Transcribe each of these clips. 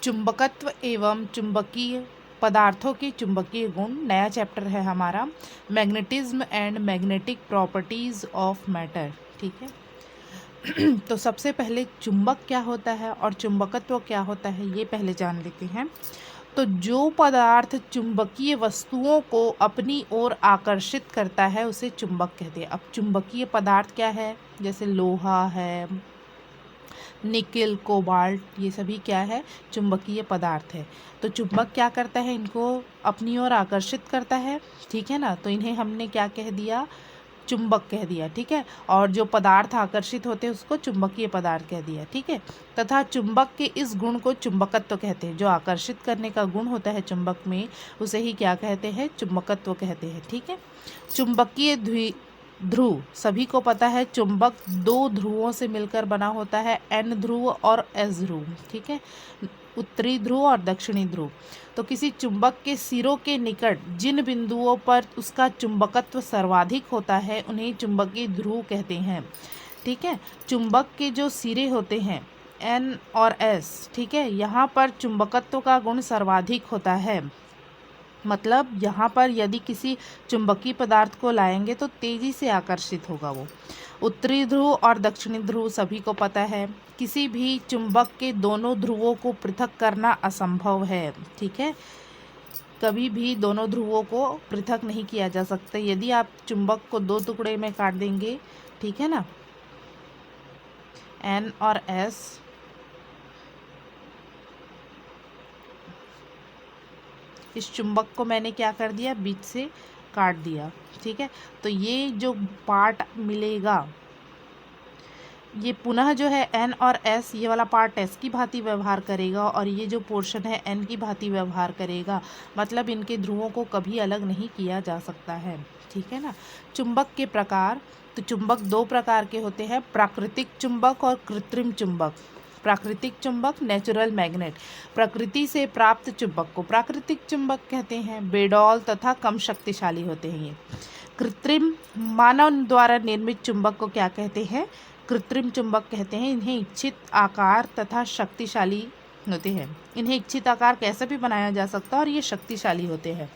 चुंबकत्व एवं चुंबकीय पदार्थों के चुंबकीय गुण, नया चैप्टर है हमारा, magnetism and magnetic properties of matter. ठीक है। तो सबसे पहले चुंबक क्या होता है और चुंबकत्व क्या होता है ये पहले जान लेते हैं। तो जो पदार्थ चुंबकीय वस्तुओं को अपनी ओर आकर्षित करता है उसे चुंबक कहते हैं। अब चुंबकीय पदार्थ क्या है, जैसे लोहा है, निकिल, कोबाल्ट, ये सभी क्या है, चुंबकीय पदार्थ है। तो चुंबक क्या करता है, इनको अपनी ओर आकर्षित करता है। ठीक है ना, तो इन्हें हमने क्या कह दिया, चुंबक कह दिया। ठीक है, और जो पदार्थ आकर्षित होते हैं उसको चुंबकीय पदार्थ कह दिया। ठीक है, तथा चुंबक के इस गुण को चुंबकत्व कहते हैं। जो आकर्षित करने का गुण होता है चुंबक में उसे ही क्या कहते हैं, चुंबकत्व कहते हैं। ठीक है, चुंबकीय ध्रुव, सभी को पता है चुंबक दो ध्रुवों से मिलकर बना होता है, एन ध्रुव और एस ध्रुव। ठीक है, उत्तरी ध्रुव और दक्षिणी ध्रुव। तो किसी चुंबक के सिरों के निकट जिन बिंदुओं पर उसका चुंबकत्व सर्वाधिक होता है उन्हें चुंबकीय ध्रुव कहते हैं। ठीक है, चुंबक के जो सिरे होते हैं एन और एस, ठीक है, यहाँ पर चुंबकत्व का गुण सर्वाधिक होता है। मतलब यहाँ पर यदि किसी चुंबकीय पदार्थ को लाएंगे तो तेजी से आकर्षित होगा वो। उत्तरी ध्रुव और दक्षिणी ध्रुव सभी को पता है, किसी भी चुंबक के दोनों ध्रुवों को पृथक करना असंभव है। ठीक है, कभी भी दोनों ध्रुवों को पृथक नहीं किया जा सकता। यदि आप चुंबक को दो टुकड़े में काट देंगे, ठीक है ना, एन और एस, इस चुंबक को मैंने क्या कर दिया, बीच से काट दिया। ठीक है, तो ये जो पार्ट मिलेगा ये पुनः जो है एन और एस, ये वाला पार्ट एस की भांति व्यवहार करेगा और ये जो पोर्शन है एन की भांति व्यवहार करेगा। मतलब इनके ध्रुवों को कभी अलग नहीं किया जा सकता है। ठीक है ना। चुंबक के प्रकार, तो चुंबक दो प्रकार के होते हैं, प्राकृतिक चुंबक और कृत्रिम चुंबक। प्राकृतिक चुंबक, नेचुरल मैग्नेट, प्रकृति से प्राप्त चुंबक को प्राकृतिक चुंबक कहते हैं। बेडौल तथा कम शक्तिशाली होते हैं ये। कृत्रिम, मानव द्वारा निर्मित चुंबक को क्या कहते हैं, कृत्रिम चुंबक कहते हैं। इन्हें इच्छित आकार तथा शक्तिशाली होते हैं। इन्हें इच्छित आकार कैसे भी बनाया जा सकता है और ये शक्तिशाली होते हैं।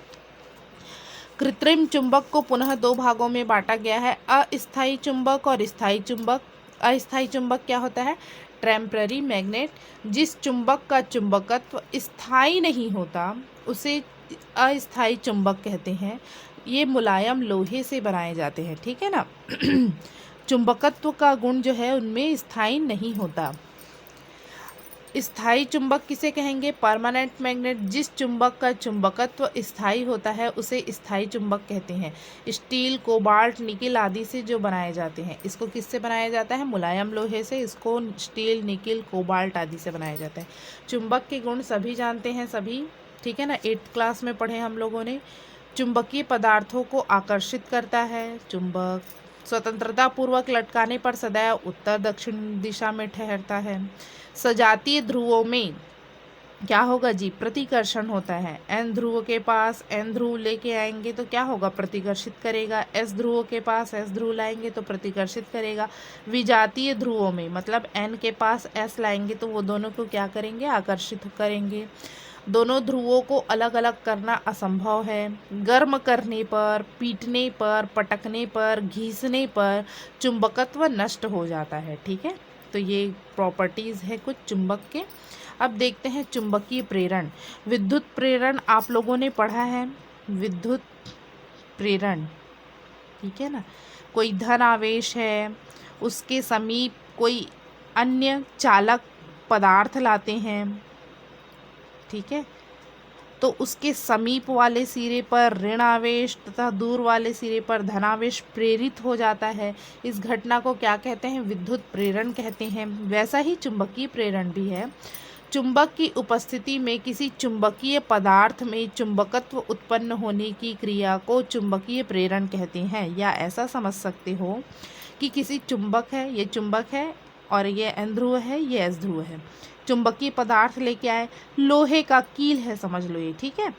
कृत्रिम चुंबक को पुनः दो भागों में बांटा गया है, अस्थायी चुंबक और स्थायी चुंबक। अस्थायी चुंबक क्या होता है, टेम्पररी मैग्नेट। जिस चुंबक का चुंबकत्व स्थायी नहीं होता उसे अस्थायी चुंबक कहते हैं। ये मुलायम लोहे से बनाए जाते हैं। ठीक है ना। चुंबकत्व का गुण जो है उनमें स्थायी नहीं होता। स्थायी चुंबक किसे कहेंगे, परमानेंट मैग्नेट। जिस चुंबक का चुंबकत्व स्थायी होता है उसे स्थायी चुंबक कहते हैं। स्टील, कोबाल्ट, निकिल आदि से जो बनाए जाते हैं, इसको किससे बनाया जाता है, मुलायम लोहे से। इसको स्टील, निकिल, कोबाल्ट आदि से बनाया जाता है। चुंबक के गुण सभी जानते हैं, सभी। ठीक है ना, 8th क्लास में पढ़े हम लोगों ने। चुंबकीय पदार्थों को आकर्षित करता है चुंबक। स्वतंत्रता पूर्वक लटकाने पर सदैव उत्तर दक्षिण दिशा में ठहरता है। सजातीय ध्रुवों में क्या होगा जी, प्रतिकर्षण होता है। एन ध्रुव के पास एन ध्रुव लेके आएंगे तो क्या होगा, प्रतिकर्षित करेगा। एस ध्रुव के पास एस ध्रुव लाएंगे तो प्रतिकर्षित करेगा। विजातीय ध्रुवों में मतलब एन के पास एस लाएंगे तो वो दोनों को क्या करेंगे, आकर्षित करेंगे। दोनों ध्रुवों को अलग अलग करना असंभव है। गर्म करने पर, पीटने पर, पटकने पर, घिसने पर चुंबकत्व नष्ट हो जाता है। ठीक है, तो ये प्रॉपर्टीज़ है कुछ चुंबक के। अब देखते हैं चुंबकीय प्रेरण। विद्युत प्रेरण आप लोगों ने पढ़ा है, विद्युत प्रेरण। ठीक है ना, कोई धन आवेश है, उसके समीप कोई अन्य चालक पदार्थ लाते हैं, ठीक है, तो उसके समीप वाले सिरे पर ऋण आवेश तथा दूर वाले सिरे पर धनावेश प्रेरित हो जाता है। इस घटना को क्या कहते हैं, विद्युत प्रेरण कहते हैं। वैसा ही चुंबकीय प्रेरण भी है। चुंबक की उपस्थिति में किसी चुंबकीय पदार्थ में चुंबकत्व उत्पन्न होने की क्रिया को चुंबकीय प्रेरण कहते हैं। या ऐसा समझ सकते हो कि किसी चुंबक है, ये चुंबक है और ये एन ध्रुव है, ये एस ध्रुव है। चुंबकीय पदार्थ लेके आए, लोहे का कील है समझ लो ये, ठीक है।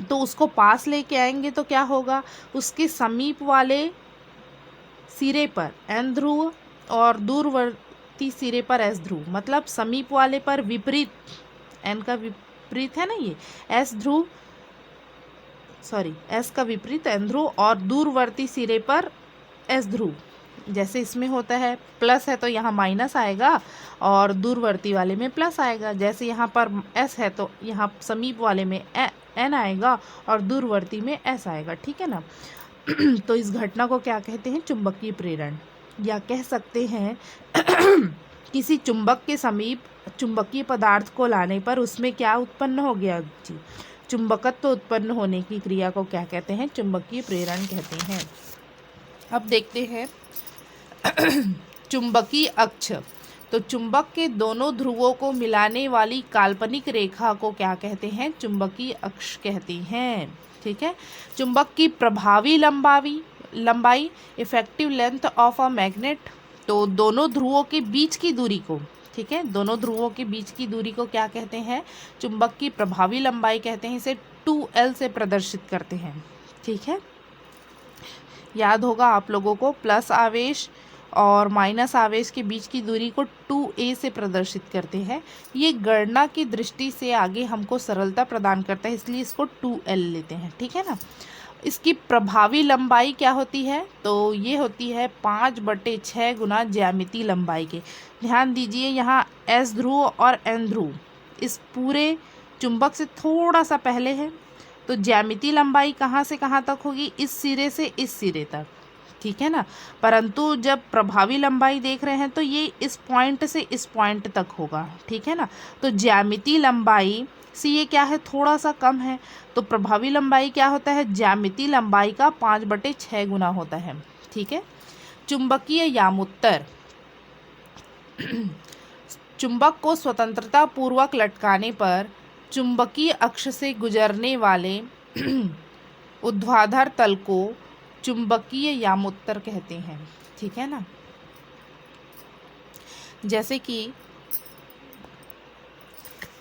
तो उसको पास लेके आएंगे तो क्या होगा, उसके समीप वाले सिरे पर एन ध्रुव और दूर दूरवर्ती सिरे पर एस ध्रुव, मतलब समीप वाले पर विपरीत, एन का विपरीत है ना ये, एस ध्रुव, सॉरी एस का विपरीत एन ध्रुव, और दूरवर्ती सिरे पर एस ध्रुव। जैसे इसमें होता है प्लस है तो यहाँ माइनस आएगा और दूरवर्ती वाले में प्लस आएगा। जैसे यहाँ पर एस है तो यहाँ समीप वाले में एन आएगा और दूरवर्ती में एस आएगा, ठीक है ना। तो इस घटना को क्या कहते हैं? चुंबकीय प्रेरण, या कह सकते हैं किसी चुंबक के समीप चुंबकीय पदार्थ को लाने पर उसमें क्या उत्पन्न हो गया जी, चुंबकत्व उत्पन्न होने की क्रिया को क्या कहते हैं? चुंबकीय प्रेरण कहते हैं। अब देखते हैं चुंबकीय अक्ष। तो चुंबक के दोनों ध्रुवों को मिलाने वाली काल्पनिक रेखा को क्या कहते हैं? चुंबकीय अक्ष कहते हैं, ठीक है। चुंबक की प्रभावी लंबाई effective length of a magnet, तो दोनों ध्रुवों के बीच की दूरी को, ठीक है, दोनों ध्रुवों के बीच की दूरी को क्या कहते हैं? चुंबक की प्रभावी लंबाई कहते हैं। इसे 2L से प्रदर्शित करते हैं, ठीक है। याद होगा आप लोगों को, प्लस आवेश और माइनस आवेश के बीच की दूरी को 2a से प्रदर्शित करते हैं। ये गणना की दृष्टि से आगे हमको सरलता प्रदान करता है, इसलिए इसको 2L लेते हैं, ठीक है ना। इसकी प्रभावी लंबाई क्या होती है? तो ये होती है 5/6 गुना ज्यामितीय लंबाई के। ध्यान दीजिए यहाँ एस ध्रुव और एन ध्रुव इस पूरे चुंबक से थोड़ा सा पहले है, तो ज्यामितीय लंबाई कहाँ से कहाँ तक होगी? इस सिरे से इस सिरे तक, ठीक है ना। परंतु जब प्रभावी लंबाई देख रहे हैं तो ये इस पॉइंट से इस पॉइंट तक होगा, ठीक है ना। तो ज्यामितीय लंबाई से ये क्या है? थोड़ा सा कम है। तो प्रभावी लंबाई क्या होता है? ज्यामितीय लंबाई का 5/6 गुना होता है, ठीक है। चुंबकीय यामुत्तर, चुंबक को स्वतंत्रता पूर्वक लटकाने पर चुंबकीय अक्ष से गुजरने वाले ऊर्ध्वाधर तल को चुंबकीय यामुत्तर कहते हैं, ठीक है ना। जैसे कि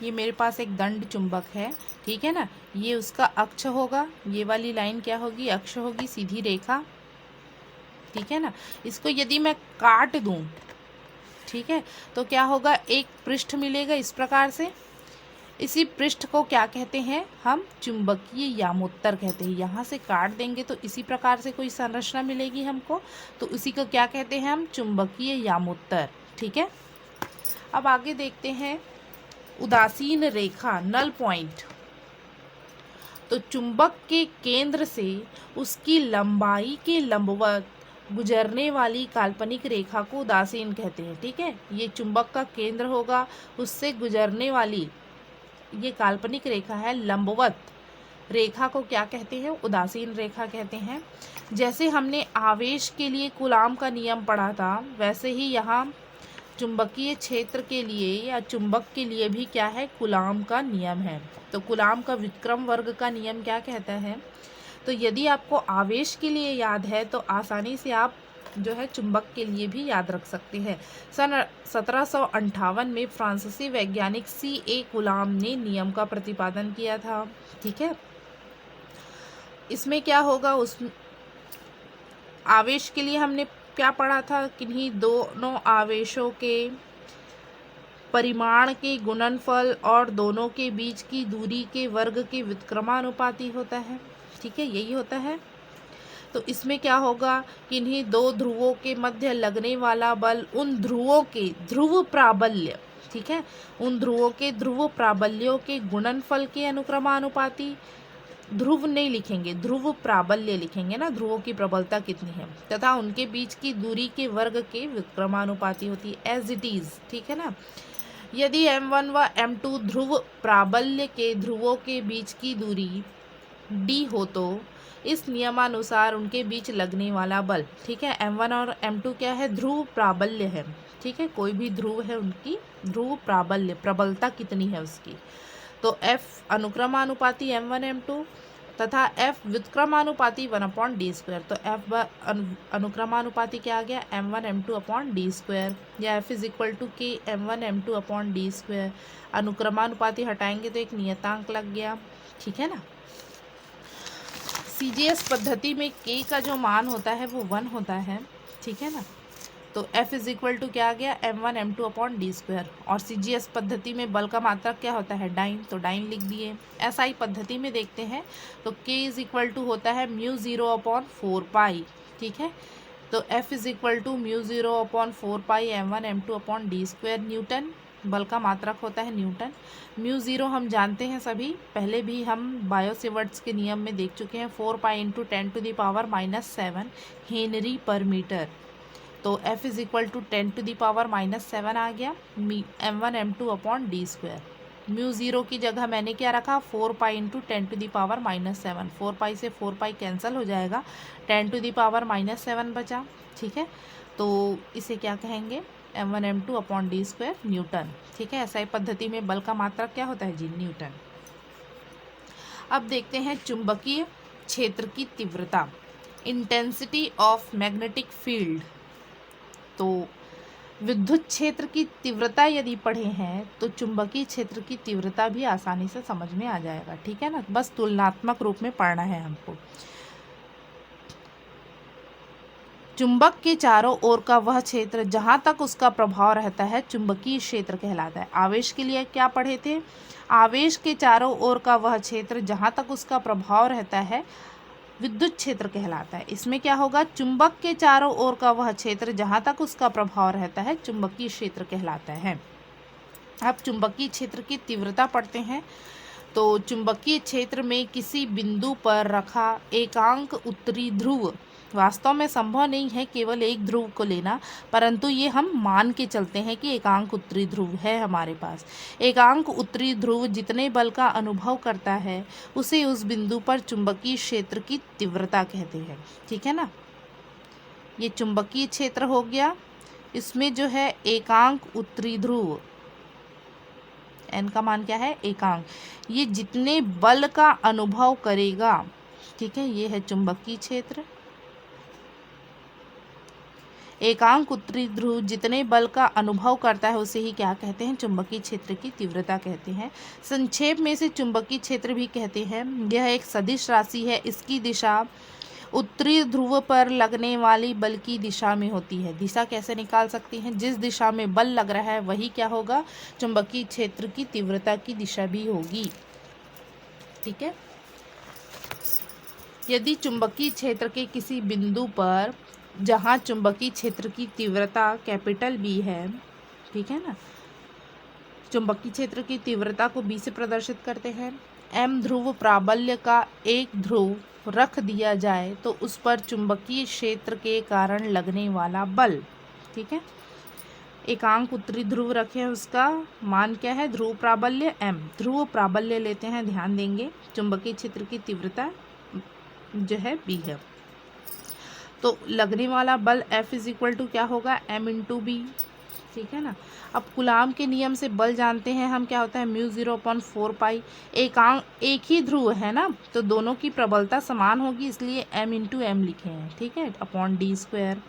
ये मेरे पास एक दंड चुंबक है, ठीक है ना, ये उसका अक्ष होगा, ये वाली लाइन क्या होगी? अक्ष होगी, सीधी रेखा, ठीक है ना। इसको यदि मैं काट दूं, ठीक है, तो क्या होगा? एक पृष्ठ मिलेगा इस प्रकार से। इसी पृष्ठ को क्या कहते हैं? हम चुंबकीय यामुत्तर कहते हैं। यहाँ से काट देंगे तो इसी प्रकार से कोई संरचना मिलेगी हमको, तो उसी को क्या कहते हैं हम? चुंबकीय यामुत्तर, ठीक है। अब आगे देखते हैं उदासीन रेखा, नल पॉइंट। तो चुंबक के केंद्र से उसकी लंबाई के लंबवत गुजरने वाली काल्पनिक रेखा को उदासीन कहते हैं, ठीक है। ये चुंबक का केंद्र होगा, उससे गुजरने वाली ये काल्पनिक रेखा है, लंबवत रेखा को क्या कहते हैं? उदासीन रेखा कहते हैं। जैसे हमने आवेश के लिए कूलाम का नियम पढ़ा था, वैसे ही यहाँ चुंबकीय क्षेत्र के लिए या चुंबक के लिए भी क्या है? कूलाम का नियम है। तो कूलाम का व्युत्क्रम वर्ग का नियम क्या कहता है? तो यदि आपको आवेश के लिए याद है तो आसानी से आप जो है चुंबक के लिए भी याद रख सकते हैं। सन 1758 में फ्रांसीसी वैज्ञानिक C.A. कूलाम ने नियम का प्रतिपादन किया था, ठीक है। इसमें क्या होगा? उस आवेश के लिए हमने क्या पढ़ा था? किन्हीं दोनों आवेशों के परिमाण के गुणनफल और दोनों के बीच की दूरी के वर्ग के व्युत्क्रमानुपाती होता है, ठीक है, यही होता है। तो इसमें क्या होगा? किन्हीं दो ध्रुवों के मध्य लगने वाला बल उन ध्रुवों के ध्रुव प्राबल्य, ठीक है, उन ध्रुवों के ध्रुव प्राबल्यों के गुणनफल के अनुक्रमानुपाती, ध्रुव नहीं लिखेंगे, ध्रुव प्राबल्य लिखेंगे ना, ध्रुवों की प्रबलता कितनी है, तथा उनके बीच की दूरी के वर्ग के व्युत्क्रमानुपाती होती है, एज इट इज, ठीक है ना। यदि m1 व m2 ध्रुव प्राबल्य के ध्रुवों के बीच की दूरी d हो तो इस नियमानुसार उनके बीच लगने वाला बल, ठीक है, m1 और m2 क्या है? ध्रुव प्राबल्य है, ठीक है, कोई भी ध्रुव है उनकी ध्रुव प्राबल्य, प्रबलता कितनी है उसकी। तो F अनुक्रमानुपाती m1 m2 तथा F व्युत्क्रमानुपाती 1/d²। तो F अनुक्रमानुपाती क्या आ गया? m1 m2/d², या F = k m1 m2/d²। अनुक्रमानुपाती हटाएंगे तो एक नियतांक लग गया, ठीक है ना। CGS पद्धति में k का जो मान होता है वो 1 होता है, ठीक है ना। तो F इज इक्वल टू क्या आ गया, m1 m2 upon d square. और CGS पद्धति में बल का मात्रक क्या होता है, डाइन, तो डाइन लिख दिए। SI पद्धति में देखते हैं तो K इज इक्वल टू होता है μ0 अपॉन 4 ठीक है। तो F is equal to μ0 upon 4 m1 m2 upon d square newton, बल का मात्रक होता है न्यूटन। μ0 हम जानते हैं सभी, पहले भी हम बायो-सेवर्ट्स के नियम में देख चुके हैं, 4 इंटू 10⁻⁻7 हेनरी पर मीटर। तो F इज इक्वल टू 10⁻⁻7 आ गया m1 m2 upon d square. μ0 की जगह मैंने क्या रखा, 4 इंटू 10⁻⁻7, 4 से 4 कैंसिल हो जाएगा, 10⁻⁻7 बचा, ठीक है। तो इसे क्या कहेंगे, m1 m2 upon d square Newton, ठीक है। SI पद्धति में बल का मात्रक क्या होता है जी, न्यूटन। अब देखते हैं चुंबकीय क्षेत्र की तीव्रता, इंटेंसिटी ऑफ मैग्नेटिक फील्ड। तो विद्युत क्षेत्र की तीव्रता यदि पढ़े हैं तो चुंबकीय क्षेत्र की तीव्रता भी आसानी से समझ में आ जाएगा, ठीक है ना। बस तुलनात्मक रूप में पढ़ना है हमको। चुंबक के चारों ओर का वह क्षेत्र जहां तक उसका प्रभाव रहता है चुंबकीय क्षेत्र कहलाता है। आवेश के लिए क्या पढ़े थे, आवेश के चारों ओर का वह क्षेत्र जहां तक उसका प्रभाव रहता है विद्युत क्षेत्र कहलाता है। इसमें क्या होगा, चुंबक के चारों ओर का वह क्षेत्र जहां तक उसका प्रभाव रहता है चुंबकीय क्षेत्र कहलाता है। अब चुंबकीय क्षेत्र की तीव्रता पढ़ते हैं। तो चुंबकीय क्षेत्र में किसी बिंदु पर रखा एकांक उत्तरी ध्रुव, वास्तव में संभव नहीं है केवल एक ध्रुव को लेना, परंतु ये हम मान के चलते हैं कि एकांक उत्तरी ध्रुव है हमारे पास। एकांक उत्तरी ध्रुव जितने बल का अनुभव करता है उसे उस बिंदु पर चुंबकीय क्षेत्र की तीव्रता कहते हैं, ठीक है ना। ये चुंबकीय क्षेत्र हो गया, इसमें जो है एकांक उत्तरी ध्रुव, n का मान क्या है, एकांक, ये जितने बल का अनुभव करेगा, ठीक है, ये है चुंबकीय क्षेत्र। एकांक उत्तरी ध्रुव जितने बल का अनुभव करता है उसे ही क्या कहते हैं, चुंबकीय क्षेत्र की तीव्रता कहते हैं। संक्षेप में इसे चुंबकीय क्षेत्र भी कहते हैं। यह एक सदिश राशि है, इसकी दिशा उत्तरी ध्रुव पर लगने वाली बल की दिशा में होती है। दिशा कैसे निकाल सकती हैं, जिस दिशा में बल लग रहा है वही क्या होगा, चुंबकीय क्षेत्र की तीव्रता की दिशा भी होगी, ठीक है। यदि चुंबकीय क्षेत्र के किसी बिंदु पर जहाँ चुंबकीय क्षेत्र की तीव्रता कैपिटल B है, ठीक है ना, चुंबकीय क्षेत्र की तीव्रता को B से प्रदर्शित करते हैं। M ध्रुव प्राबल्य का एक ध्रुव रख दिया जाए तो उस पर चुंबकीय क्षेत्र के कारण लगने वाला बल, ठीक है। एकांक उत्तरी ध्रुव रखे, उसका मान क्या है, ध्रुव प्राबल्य M, ध्रुव प्राबल्य लेते हैं, ध्यान देंगे, चुंबकीय क्षेत्र की तीव्रता जो है B है। तो लगने वाला बल F इज इक्वल टू क्या होगा, m इंटू बी, ठीक है ना। अब कूलाम के नियम से बल जानते हैं हम, क्या होता है μ0 अपॉन 4 एक ही ध्रुव है ना, तो दोनों की प्रबलता समान होगी, इसलिए m इंटू एम लिखे हैं, ठीक है, upon d square,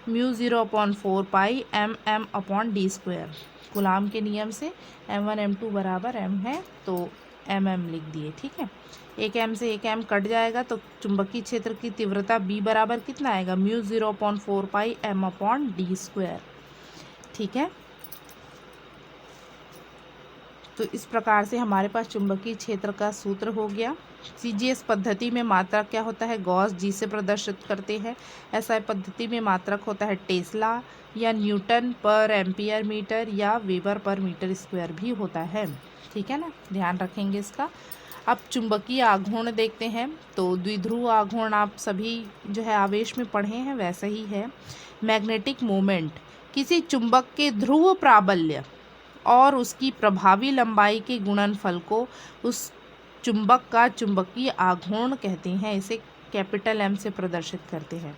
μ0 upon 4 m upon d square. Coulomb के नियम से m1 m2 बराबर m है, तो mm लिख दिए, ठीक है। एक m से एक m कट जाएगा तो चुंबकीय क्षेत्र की तीव्रता B बराबर कितना आएगा, μ0 upon 4 m upon d square, ठीक है। तो इस प्रकार से हमारे पास चुंबकीय क्षेत्र का सूत्र हो गया। CGS पद्धति में मात्रक क्या होता है, गॉस G से प्रदर्शित करते हैं। SI पद्धति में मात्रक होता है टेस्ला या न्यूटन पर एम्पियर मीटर या वेबर पर मीटर स्क्वायर भी होता है, ठीक है ना, ध्यान रखेंगे इसका। अब चुंबकीय आघूर्ण देखते हैं। तो द्विध्रुव आघूर्ण आप सभी जो है आवेश में पढ़े हैं, वैसा ही है। मैग्नेटिक मोमेंट, किसी चुंबक के ध्रुव प्राबल्य और उसकी प्रभावी लंबाई के गुणनफल को उस चुंबक का चुंबकीय आघूर्ण कहते हैं, इसे कैपिटल M से प्रदर्शित करते हैं।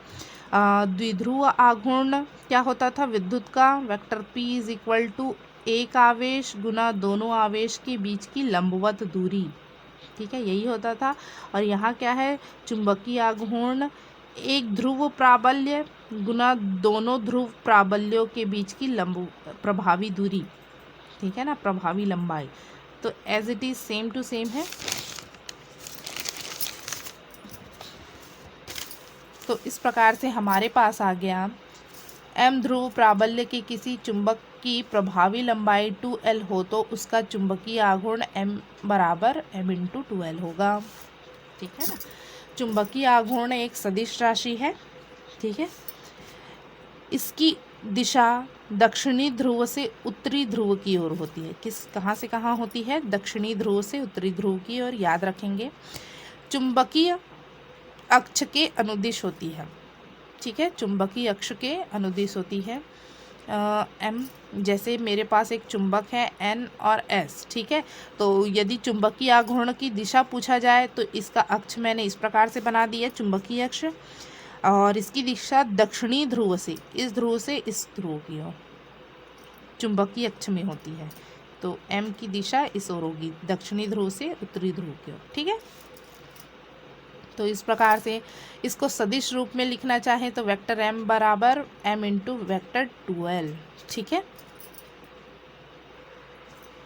द्विध्रुव आघूर्ण क्या होता था, विद्युत का vector P is equal to एक आवेश गुना दोनों आवेश के बीच की लंबवत दूरी, ठीक है, यही होता था। और यहाँ क्या है, चुंबकीय आघूर्ण एक ध्रुव प्राबल्य गुना दोनों ध्रुव प्राबल्यों के बीच की प्रभावी दूरी, ठीक है ना, प्रभावी लंबाई। तो as it is same to same है। तो इस प्रकार से हमारे पास आ गया m ध्रुव प्राबल्य के किसी चुंबक की प्रभावी लंबाई 2l हो तो उसका चुंबकीय आघूर्ण m बराबर m × 2l होगा। ठीक है ना। चुंबकीय आघूर्ण एक सदिश राशि है। ठीक है। इसकी दिशा दक्षिणी ध्रुव से उत्तरी ध्रुव की ओर होती है। कहाँ से कहाँ होती है? दक्षिणी ध्रुव से उत्तरी ध्रुव की ओर, याद रखेंगे। चुंबकीय अक्ष के अनुदिश होती है। ठीक है, चुंबकीय अक्ष के अनुदिश होती है। एम, जैसे मेरे पास एक चुंबक है एन और एस। ठीक है, तो यदि चुंबकीय आघूर्ण की दिशा पूछा जाए तो इसका अक्ष मैंने इस प्रकार से बना दिया, चुंबकीय अक्ष, और इसकी दिशा दक्षिणी ध्रुव से, इस ध्रुव से इस ध्रुव की ओर चुंबकीय अक्ष में होती है। तो एम की दिशा इस ओर होगी, दक्षिणी ध्रुव से उत्तरी ध्रुव की ओर। ठीक है, तो इस प्रकार से इसको सदिश रूप में लिखना चाहे तो वेक्टर m बराबर m × वेक्टर 2l। ठीक है,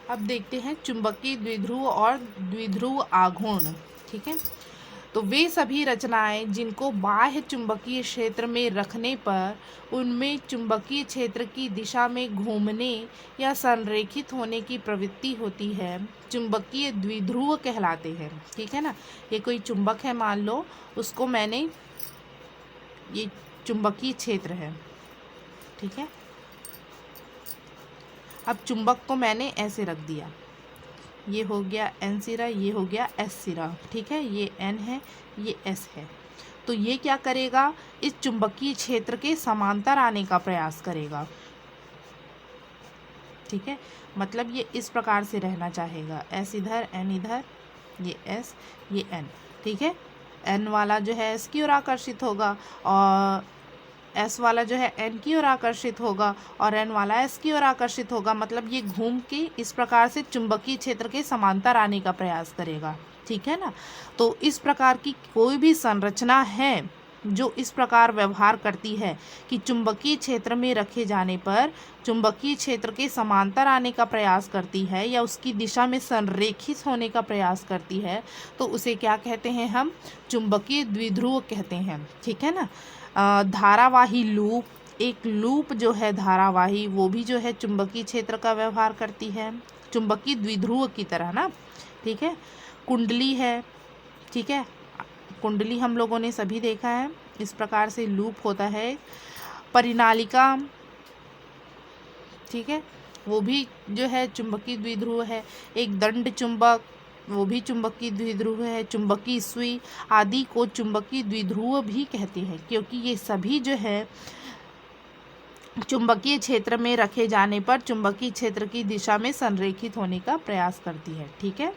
अब देखते हैं चुंबकीय द्विध्रुव और द्विध्रुव आघूर्ण। ठीक है, तो वे सभी रचनाएं जिनको बाह्य चुंबकीय क्षेत्र में रखने पर उनमें चुंबकीय क्षेत्र की दिशा में घूमने या संरेखित होने की प्रवृत्ति होती है, चुंबकीय द्विध्रुव कहलाते हैं। ठीक है ना, ये कोई चुंबक है, मान लो उसको मैंने, ये चुंबकीय क्षेत्र है। ठीक है, अब चुंबक को मैंने ऐसे रख दिया, ये हो गया n सिरा, ये हो गया s सिरा। ठीक है, ये n है, ये s है। तो ये क्या करेगा? इस चुंबकीय क्षेत्र के समांतर आने का प्रयास करेगा। ठीक है, मतलब ये इस प्रकार से रहना चाहेगा, s इधर, n इधर, ये s, ये n। ठीक है, n वाला जो है s की ओर आकर्षित होगा और s वाला जो है n की ओर आकर्षित होगा और n वाला s की ओर आकर्षित होगा। मतलब ये घूम के इस प्रकार से चुंबकीय क्षेत्र के समांतर आने का प्रयास करेगा। ठीक है ना, तो इस प्रकार की कोई भी संरचना है जो इस प्रकार व्यवहार करती है कि चुंबकीय क्षेत्र में रखे जाने पर चुंबकीय क्षेत्र के समांतर आने का प्रयास करती है या उसकी दिशा में संरेखित होने का प्रयास करती है, तो उसे क्या कहते हैं? हम चुंबकीय द्विध्रुव कहते हैं। ठीक है ना। धारावाही लूप, एक लूप जो है धारावाही, वो भी जो है चुंबकीय क्षेत्र का व्यवहार करती है, चुंबकीय द्विध्रुव की तरह ना। ठीक है, कुंडली है। ठीक है, कुंडली हम लोगों ने सभी देखा है, इस प्रकार से लूप होता है। परिनालिका, ठीक है, वो भी जो है चुंबकीय द्विध्रुव है। एक दंड चुंबक, वो भी चुंबकीय द्विध्रुव है। चुंबकीय सुई आदि को चुंबकीय द्विध्रुव भी कहते हैं, क्योंकि ये सभी जो है चुंबकीय क्षेत्र में रखे जाने पर चुंबकीय क्षेत्र की दिशा में संरेखित होने का प्रयास करती है। ठीक है,